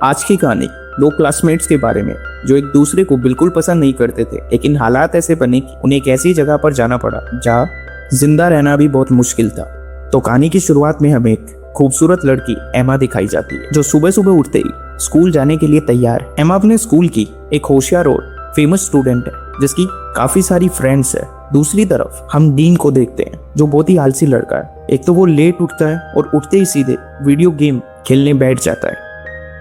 आज की कहानी दो क्लासमेट्स के बारे में जो एक दूसरे को बिल्कुल पसंद नहीं करते थे, लेकिन हालात ऐसे बने कि उन्हें एक ऐसी जगह पर जाना पड़ा जहाँ जिंदा रहना भी बहुत मुश्किल था। तो कहानी की शुरुआत में हमें एक खूबसूरत लड़की एमा दिखाई जाती है जो सुबह सुबह उठते ही स्कूल जाने के लिए तैयार है। एमा अपने स्कूल की एक होशियार और फेमस स्टूडेंट है जिसकी काफी सारी फ्रेंड्स है। दूसरी तरफ हम डीन को देखते हैं जो बहुत ही आलसी लड़का है। एक तो वो लेट उठता है और उठते ही सीधे वीडियो गेम खेलने बैठ जाता है।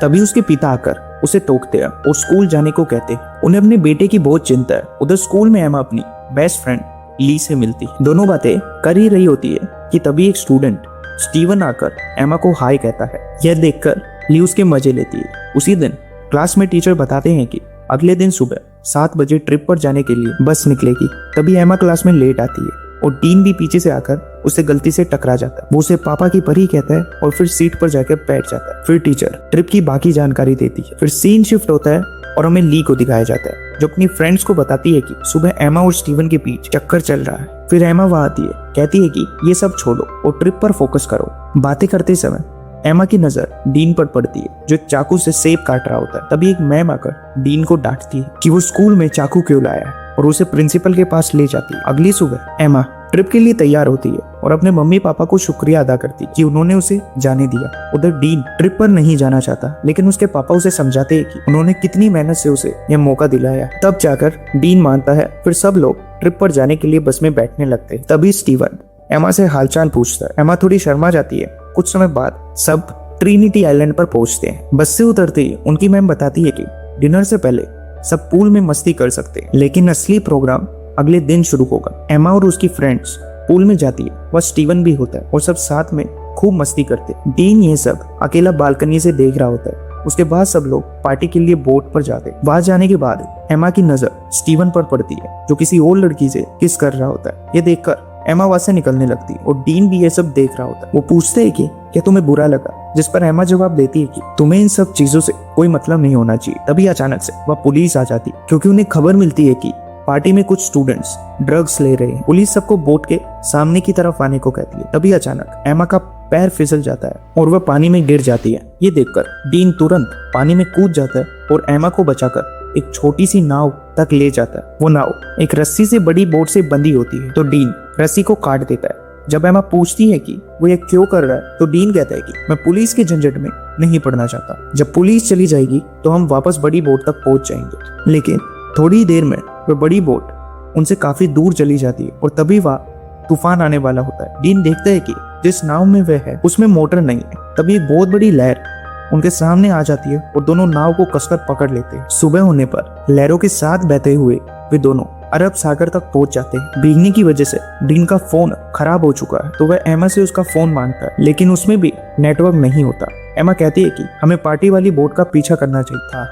तभी उसके पिता आकर उसे टोकते हैं और स्कूल जाने को कहते हैं। उन्हें अपने बेटे की बहुत चिंता है। उधर स्कूल में एमा अपनी बेस्ट फ्रेंड ली से मिलती है। दोनों बातें कर ही रही होती है कि तभी एक स्टूडेंट स्टीवन आकर एमा को हाय कहता है। यह देखकर ली उसके मजे लेती है। उसी दिन क्लास में टीचर बताते हैं कि अगले दिन सुबह 7 बजे ट्रिप पर जाने के लिए बस निकलेगी। तभी एमा क्लास में लेट आती है और डीन भी पीछे से आकर उसे गलती से टकरा जाता है। वो उसे पापा की परी कहता है और फिर सीट पर जाकर बैठ जाता है। फिर टीचर ट्रिप की बाकी जानकारी देती है। फिर सीन शिफ्ट होता है और हमें ली को दिखाया जाता है जो अपनी फ्रेंड्स को बताती है कि सुबह एमा और स्टीवन के बीच चक्कर चल रहा है। फिर एमा वहां आती है, कहती है कि ये सब छोड़ो और ट्रिप पर फोकस करो। बातें करते समय एमा की नजर डीन पर पड़ती है जो एक चाकू से सेब काट रहा होता है। तभी एक मैम आकर डीन को डांटती है कि वो स्कूल में चाकू क्यों लाया है और उसे प्रिंसिपल के पास ले जाती है। अगली सुबह एमा ट्रिप के लिए तैयार होती है और अपने मम्मी पापा को शुक्रिया अदा करती है कि उन्होंने उसे जाने दिया। उधर डीन ट्रिप पर नहीं जाना चाहता, लेकिन उसके पापा उसे समझाते हैं कि उन्होंने कितनी मेहनत से उसे यह मौका दिलाया। तब जाकर डीन मानता है। फिर सब लोग ट्रिप पर जाने के लिए बस में बैठने लगते हैं। तभी स्टीवन एमा से हालचाल पूछता है। एमा थोड़ी शर्मा जाती है। कुछ समय बाद सब ट्रिनिटी आइलैंड पर पहुंचते हैं। बस से उतरते ही उनकी मैम बताती है कि डिनर से पहले सब पूल में मस्ती कर सकते हैं, लेकिन असली प्रोग्राम अगले दिन शुरू होगा। एमा और उसकी फ्रेंड्स पूल में जाती है। वह स्टीवन भी होता है और सब साथ में खूब मस्ती करते हैं। डीन ये सब अकेला बालकनी से देख रहा होता है। उसके बाद सब लोग पार्टी के लिए बोट पर जाते हैं। वहां जाने के बाद एमा की नजर स्टीवन पर पड़ती है जो किसी और लड़की से किस कर रहा होता है। ये देखकर एमा वहां से निकलने लगती है और डीन भी ये सब देख रहा होता है। वो पूछते हैं कि क्या तुम्हें बुरा लगा, जिस पर एमा जवाब देती है कि तुम्हें इन सब चीजों से कोई मतलब नहीं होना चाहिए। तभी अचानक से वह पुलिस आ जाती है क्योंकि उन्हें खबर मिलती है कि पार्टी में कुछ स्टूडेंट्स ड्रग्स ले रहे हैं। पुलिस सबको बोट के सामने की तरफ आने को कहती है। तभी अचानक एमा का पैर फिसल जाता है और वह पानी में गिर जाती है। ये देखकर डीन तुरंत पानी में कूद जाता है और एमा को बचाकर एक छोटी सी नाव तक ले जाता है। वो नाव एक रस्सी से बड़ी बोट से बंधी होती है तो डीन रस्सी को काट देता है। जब एमा पूछती है कि वो ये क्यों कर रहा है तो डीन कहता है कि मैं पुलिस के झंझट में नहीं पड़ना चाहता। जब पुलिस चली जाएगी तो हम वापस बड़ी बोट तक पहुंच जाएंगे। लेकिन थोड़ी देर में वह बड़ी बोट उनसे काफी दूर चली जाती है और तभी वह तूफान आने वाला होता है। डीन देखता है कि जिस नाव में वह है उसमें मोटर नहीं है। तभी एक बहुत बड़ी लहर उनके सामने आ जाती है और दोनों नाव को कसकर पकड़ लेते हैं। सुबह होने पर लहरों के साथ बहते हुए वे दोनों अरब सागर तक पहुंच जाते हैं। भीगने की वजह से डीन का फोन खराब हो चुका है तो वह एमा से उसका फोन मांगता है, लेकिन उसमें भी नेटवर्क नहीं होता। एमा कहती है कि हमें पार्टी वाली बोट का पीछा करना चाहिए था,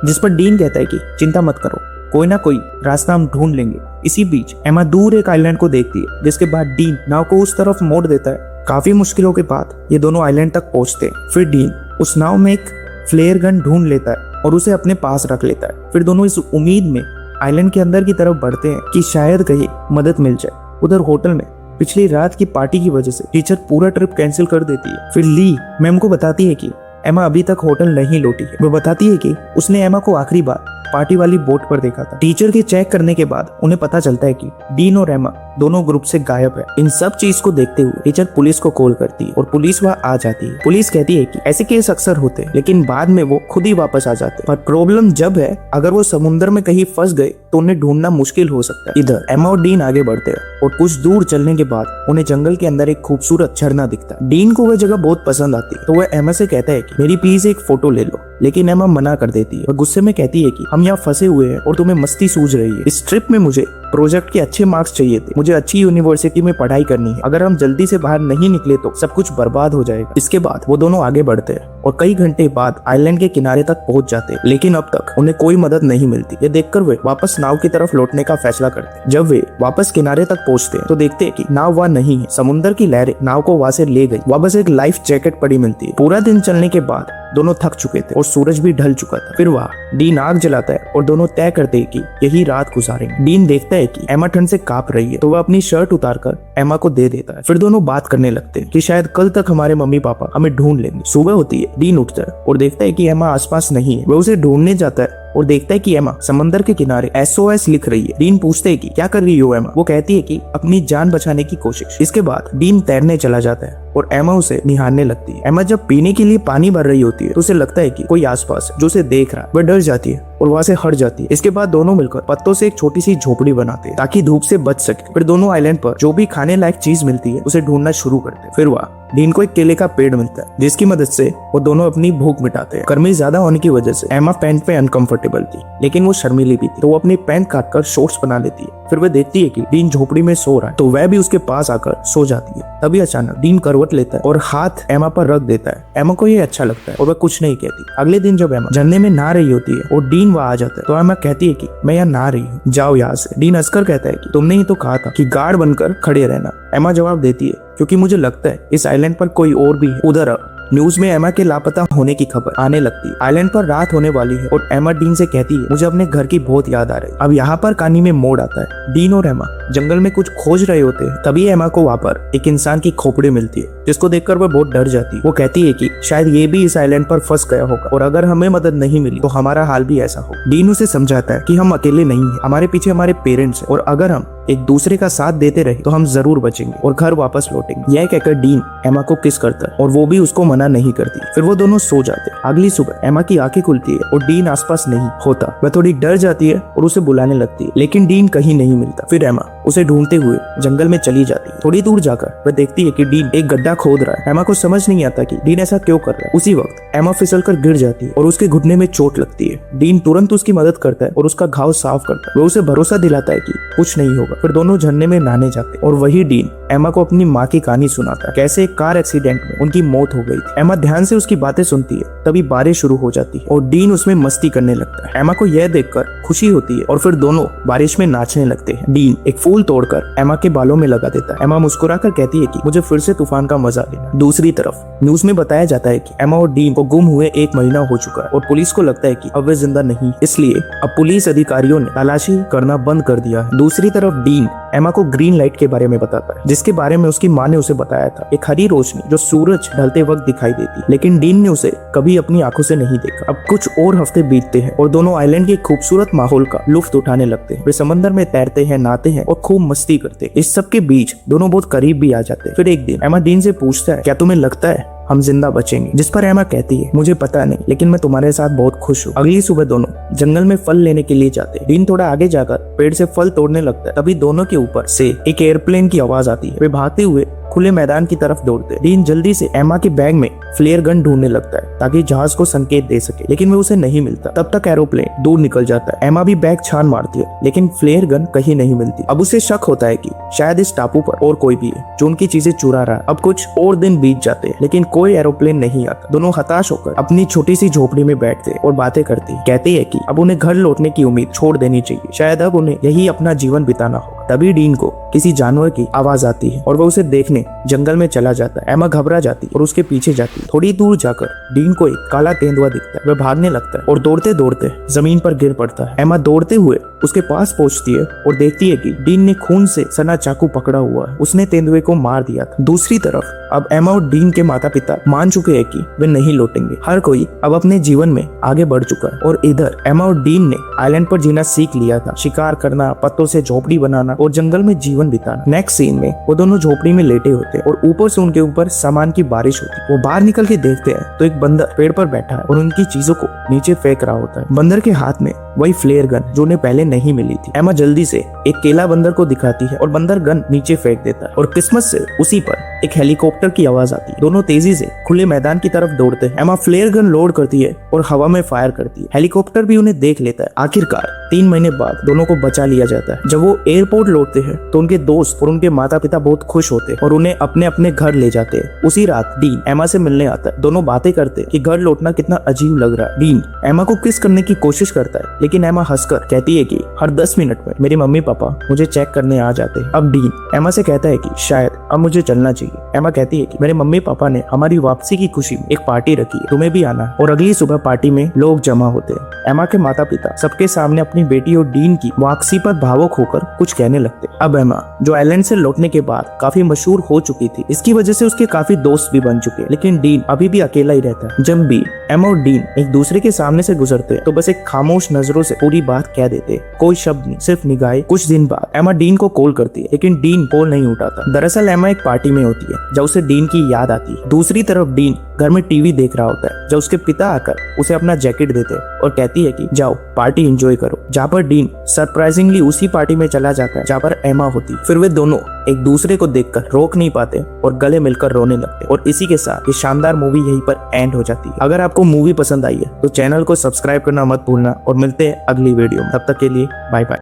जिस पर डीन कहता है कि चिंता मत करो, कोई ना कोई रास्ता हम ढूंढ लेंगे। इसी बीच एमा दूर एक आइलैंड को देखती है, जिसके बाद डीन नाव को उस तरफ मोड़ देता है। काफी मुश्किलों के बाद ये दोनों आइलैंड तक पहुंचते हैं। फिर डीन उस नाव में एक फ्लेयर गन ढूंढ लेता है और उसे अपने पास रख लेता है। फिर दोनों इस उम्मीद में आइलैंड के अंदर की तरफ बढ़ते हैं कि शायद कहीं मदद मिल जाए। उधर होटल में पिछली रात की पार्टी की वजह से टीचर पूरा ट्रिप कैंसिल कर देती है। फिर ली मैम को बताती है कि एमा अभी तक होटल नहीं लौटी है। वो बताती है कि उसने एमा को आखिरी बार पार्टी वाली बोट पर देखा था। टीचर के चेक करने के बाद उन्हें पता चलता है कि डीन और एमा दोनों ग्रुप से गायब है। इन सब चीज को देखते हुए टीचर पुलिस को कॉल करती है और पुलिस वहां आ जाती है। पुलिस कहती है कि ऐसे केस अक्सर होते हैं, लेकिन बाद में वो खुद ही वापस आ जाते हैं। पर प्रॉब्लम जब है अगर वो समुद्र में कहीं फंस गए तो उन्हें ढूंढना मुश्किल हो सकता है। इधर एमा और डीन आगे बढ़ते हैं और कुछ दूर चलने के बाद उन्हें जंगल के अंदर एक खूबसूरत झरना दिखता है। डीन को वह जगह बहुत पसंद आती है तो वह एमा से कहता है कि मेरी प्लीज एक फोटो ले लो, लेकिन एमा मना कर देती है। वह गुस्से में कहती है कि हम यहाँ फंसे हुए हैं और तुम्हें मस्ती सूझ रही है। इस ट्रिप में मुझे प्रोजेक्ट के अच्छे मार्क्स चाहिए थे, मुझे अच्छी यूनिवर्सिटी में पढ़ाई करनी है। अगर हम जल्दी से बाहर नहीं निकले तो सब कुछ बर्बाद हो जाएगा। इसके बाद वो दोनों आगे बढ़ते हैं और कई घंटे बाद आइलैंड के किनारे तक पहुंच जाते हैं, लेकिन अब तक उन्हें कोई मदद नहीं मिलती। ये देखकर वे वापस नाव की तरफ लौटने का फैसला करते हैं। जब वे वापस किनारे तक पहुंचते हैं तो देखते हैं कि नाव वहां नहीं है। समुद्र की लहरें नाव को वहां से ले गई। वहां बस एक लाइफ जैकेट पड़ी मिलती है। पूरा दिन चलने के बाद दोनों थक चुके थे और सूरज भी ढल चुका था। फिर वहां डीन आग जलाता है और दोनों तय करते हैं कि यही रात गुजारेंगे। डीन देखता है कि एमा ठंड से कांप रही है तो वह अपनी शर्ट उतारकर एमा को दे देता है। फिर दोनों बात करने लगते हैं कि शायद कल तक हमारे मम्मी पापा हमें ढूंढ लेंगे। सुबह होती है, डीन उठता है और देखता है कि एमा आसपास नहीं है। वह उसे ढूंढने जाता है और देखता है कि एमा समंदर के किनारे SOS लिख रही है। डीन पूछता है कि क्या कर रही हो एमा? वो कहती है कि अपनी जान बचाने की कोशिश। इसके बाद डीन तैरने चला जाता है और एमा उसे निहारने लगती है। एमा जब पीने के लिए पानी भर रही होती है तो उसे लगता है कि कोई आसपास जो उसे देख रहा है। वह डर जाती है और वहां से हट जाती है। इसके बाद दोनों मिलकर पत्तों से एक छोटी सी झोपड़ी बनाते हैं ताकि धूप से बच सके। फिर दोनों आइलैंड पर जो भी खाने लायक चीज मिलती है उसे ढूंढना शुरू करते हैं। फिर वह डीन को एक केले का पेड़ मिलता है जिसकी मदद से वो दोनों अपनी भूख मिटाते हैं। गर्मी ज्यादा होने की वजह से एमा पैंट पे अनकंफर्टेबल थी, लेकिन वो शर्मीली भी थी तो वो अपनी पैंट काटकर शॉर्ट्स बना लेती है। फिर वह देखती है कि डीन झोपड़ी में सो रहा है तो वह भी उसके पास आकर सो जाती है। तभी अचानक डीन करवट लेता है और हाथ एमा पर रख देता है। एमा को ये अच्छा लगता है और वह कुछ नहीं कहती। अगले दिन जब एमा झरने में नहा रही होती है और डीन वहां आ जाता है तो एमा कहती है कि मैं यहाँ नहा रही हूँ, जाओ यहाँ से। डीन हंसकर कहता है कि तुमने ही तो कहा था कि गार्ड बनकर खड़े रहना। एमा जवाब देती है क्योंकि मुझे लगता है इस आइलैंड पर कोई और भी है। उधर न्यूज में एमा के लापता होने की खबर आने लगती है। आइलैंड पर रात होने वाली है और एमा डीन से कहती है मुझे अपने घर की बहुत याद आ रही है। अब यहाँ पर कहानी में मोड़ आता है। डीन और एमा जंगल में कुछ खोज रहे होते हैं। तभी एमा को वहाँ पर एक इंसान की खोपड़ी मिलती है जिसको देखकर वह बहुत डर जाती है। वो कहती है कि शायद ये भी इस आइलैंड पर फंस गया होगा और अगर हमें मदद नहीं मिली तो हमारा हाल भी ऐसा हो। डीन उसे समझाता है कि हम अकेले नहीं है, हमारे पीछे हमारे पेरेंट्स है और अगर हम एक दूसरे का साथ देते रहे तो हम जरूर बचेंगे और घर वापस लौटेंगे। यह कहकर डीन एमा को किस करता है और वो भी उसको मना नहीं करती। फिर वो दोनों सो जाते हैं। अगली सुबह एमा की आंखें खुलती है और डीन आसपास नहीं होता। वह थोड़ी डर जाती है और उसे बुलाने लगती है, लेकिन डीन कहीं नहीं मिलता। फिर एमा उसे ढूंढते हुए जंगल में चली जाती है। थोड़ी दूर जाकर वह देखती है कि डीन एक गड्ढा खोद रहा है। एमा को समझ नहीं आता कि डीन ऐसा क्यों कर रहा है। उसी वक्त एमा फिसलकर गिर जाती है और उसके घुटने में चोट लगती है। डीन तुरंत उसकी मदद करता है और उसका घाव साफ करता है। वह उसे भरोसा दिलाता है कि कुछ नहीं होगा। फिर दोनों झरने में नहाने जाते और वही डीन एमा को अपनी माँ की कहानी सुनाता है, कैसे एक कार एक्सीडेंट में उनकी मौत हो गई थी। एमा ध्यान से उसकी बातें सुनती है। तभी बारिश शुरू हो जाती है और डीन उसमें मस्ती करने लगता है। एमा को यह देखकर खुशी होती है और फिर दोनों बारिश में नाचने लगते हैं। डीन एक फूल तोड़कर एमा के बालों में लगा देता है। एमा मुस्कुराकर कहती है कि मुझे फिर से तूफान का मजा लेना। दूसरी तरफ न्यूज में बताया जाता है कि एमा और डीन को गुम हुए 1 महीना हो चुका है और पुलिस को लगता है कि अब वे जिंदा नहीं, इसलिए अब पुलिस अधिकारियों ने तलाशी करना बंद कर दिया है। दूसरी तरफ डीन एमा को ग्रीन लाइट के बारे में बताता है जिसके बारे में उसकी माँ ने उसे बताया था, एक हरी रोशनी जो सूरज ढलते वक्त दिखाई देती। लेकिन डीन ने उसे कभी अपनी आंखों से नहीं देखा। अब कुछ और हफ्ते बीतते हैं और दोनों आइलैंड के खूबसूरत माहौल का लुत्फ उठाने लगते हैं। वे समंदर में तैरते हैं, नहाते हैं और खूब मस्ती करते हैं। इस सब के बीच दोनों बहुत करीब भी आ जाते हैं। फिर एक दिन एमा डीन से पूछता है, क्या तुम्हें लगता है हम जिंदा बचेंगे? जिस पर एमा कहती है, मुझे पता नहीं, लेकिन मैं तुम्हारे साथ बहुत खुश हूँ। अगली सुबह दोनों जंगल में फल लेने के लिए जाते हैं। डीन थोड़ा आगे जाकर पेड़ से फल तोड़ने लगता है। तभी दोनों के ऊपर से एक एयरप्लेन की आवाज आती है। वे भागते हुए खुले मैदान की तरफ दौड़ते हैं। डीन जल्दी से एमा के बैग में फ्लेयर गन ढूंढने लगता है ताकि जहाज को संकेत दे सके, लेकिन वो उसे नहीं मिलता। तब तक एरोप्लेन दूर निकल जाता है। एमा भी बैग छान मारती है, लेकिन फ्लेयर गन कहीं नहीं मिलती। अब उसे शक होता है कि शायद इस टापू पर और कोई भी है जो उनकी चीजें चुरा रहा है। अब कुछ और दिन बीत जाते हैं, लेकिन कोई एरोप्लेन नहीं आता। दोनों हताश होकर अपनी छोटी सी झोपड़ी में बैठते और बातें करती। कहती है कि अब उन्हें घर लौटने की उम्मीद छोड़ देनी चाहिए, शायद अब उन्हें यही अपना जीवन बिताना होगा। तभी डीन को किसी जानवर की आवाज आती है और वह उसे देखने जंगल में चला जाता है। एमा घबरा जाती और उसके पीछे जाती। थोड़ी दूर जाकर डीन को एक काला तेंदुआ दिखता है। वह भागने लगता है और दौड़ते दौड़ते जमीन पर गिर पड़ता है। एमा दौड़ते हुए उसके पास पहुंचती है और देखती है कि डीन ने खून से सना चाकू पकड़ा हुआ है। उसने तेंदुए को मार दिया था। दूसरी तरफ अब एमा और डीन के माता पिता मान चुके हैं कि वे नहीं लौटेंगे। हर कोई अब अपने जीवन में आगे बढ़ चुका है और इधर एमा और डीन ने आइलैंड पर जीना सीख लिया था, शिकार करना, पत्तों से झोपड़ी बनाना और जंगल में जीवन बिताना। नेक्स्ट सीन में वो दोनों झोपड़ी में लेटे होते हैं और ऊपर से उनके ऊपर सामान की बारिश होती है। वो बाहर निकल के देखते हैं तो एक बंदर पेड़ पर बैठा है और उनकी चीजों को नीचे फेंक रहा होता है। बंदर के हाथ में वही फ्लेयर गन जो उन्हें पहले नहीं मिली थी। एमा जल्दी से एक केला बंदर को दिखाती है और बंदर गन नीचे फेंक देता है और किस्मत से उसी पर एक हेलीकॉप्टर की आवाज आती है। दोनों तेजी से खुले मैदान की तरफ दौड़ते हैं। एमा फ्लेयर गन लोड करती है और हवा में फायर करती है। हेलीकॉप्टर भी उन्हें देख लेता है। आखिरकार 3 महीने बाद दोनों को बचा लिया जाता है। जब वो एयरपोर्ट लौटते हैं तो उनके दोस्त और उनके माता पिता बहुत खुश होते और उन्हें अपने अपने घर ले जाते। उसी रात डीन एमा से मिलने आता है। दोनों बातें करते कि घर लौटना कितना अजीब लग रहा है। डीन एमा को किस करने की कोशिश करता है, लेकिन एमा हंसकर कहती है कि हर 10 मिनट में मेरे मम्मी पापा मुझे चेक करने आ जाते हैं। अब डीन एमा से कहता है कि शायद अब मुझे चलना चाहिए। एमा कहती है कि मेरे मम्मी पापा ने हमारी वापसी की खुशी में एक पार्टी रखी है, तुम्हें भी आना है। और अगली सुबह पार्टी में लोग जमा होते हैं। एमा के माता पिता सबके सामने अपनी बेटी और डीन की वापसी पर भावुक होकर कुछ कहने लगते। अब एमा जो आइलैंड से लौटने के बाद काफी मशहूर हो चुकी थी, इसकी वजह से उसके काफी दोस्त भी बन चुके, लेकिन डीन अभी भी अकेला ही रहता है। जब भी एमा और डीन एक दूसरे के सामने से गुजरते तो बस एक खामोश नजरों से पूरी बात कह देते, कोई शब्द नहीं, सिर्फ निगाहें। कुछ दिन बाद एमा डीन को कॉल करती है, लेकिन डीन कॉल नहीं उठाता। दरअसल एमा एक पार्टी में होती है जब उसे डीन की याद आती है। दूसरी तरफ डीन घर में टीवी देख रहा होता है जब उसके पिता आकर उसे अपना जैकेट देते और कहती है कि जाओ पार्टी एंजॉय करो, जहाँ पर डीन सरप्राइजिंगली उसी पार्टी में चला जाता है जहाँ पर एमा होती। फिर वे दोनों एक दूसरे को देखकर रोक नहीं पाते और गले मिलकर रोने लगते। और इसी के साथ ये शानदार मूवी यहीं पर एंड हो जाती है। अगर आपको मूवी पसंद आई है तो चैनल को सब्सक्राइब करना मत भूलना और मिलते हैं अगली वीडियो में। तब तक के लिए बाय बाय।